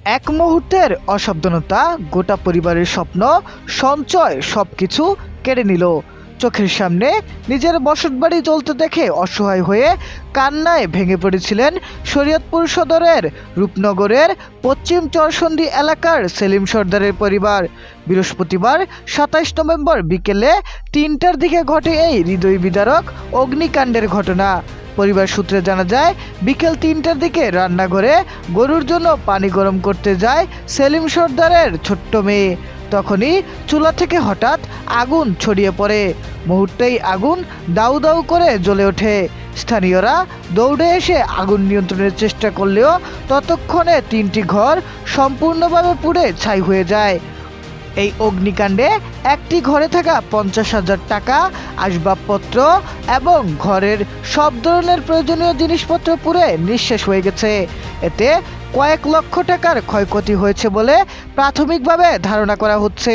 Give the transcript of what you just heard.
এক মুহূর্তের অসাবধানতা গোটা পরিবারের স্বপ্ন সঞ্চয় সবকিছু কেড়ে নিল। চোখের সামনে নিজের বসতবাড়ি জ্বলতে দেখে অসহায় হয়ে কান্নায় ভেঙে পড়েছিলেন শরীয়তপুর সদরের রূপনগরের পশ্চিম চরসন্ধি এলাকার সেলিম সর্দারের পরিবার। বৃহস্পতিবার ২৭ নভেম্বর বিকেলে ৩টার দিকে ঘটে এই হৃদয় বিদারক অগ্নিকাণ্ডের ঘটনা। পরিবার সূত্রে জানা যায়, বিকেল ৩টার দিকে রান্নাঘরে গরুর জন্য পানি গরম করতে যায় সেলিম সর্দারের ছোট্ট মেয়ে। তখনই চুলা থেকে হঠাৎ আগুন ছড়িয়ে পড়ে। মুহূর্তেই আগুন দাউ দাউ করে জ্বলে ওঠে। স্থানীয়রা দৌড়ে এসে আগুন নিয়ন্ত্রণের চেষ্টা করলেও ততক্ষণে ৩টি ঘর সম্পূর্ণভাবে পুড়ে ছাই হয়ে যায়। এই অগ্নিকাণ্ডে একটি ঘরে থাকা ৫০,০০০ টাকা, আসবাবপত্র এবং ঘরের সব ধরনের প্রয়োজনীয় জিনিসপত্র পুড়ে নিঃশেষ হয়ে গেছে। এতে কয়েক লক্ষ টাকার ক্ষয়ক্ষতি হয়েছে বলে প্রাথমিকভাবে ধারণা করা হচ্ছে।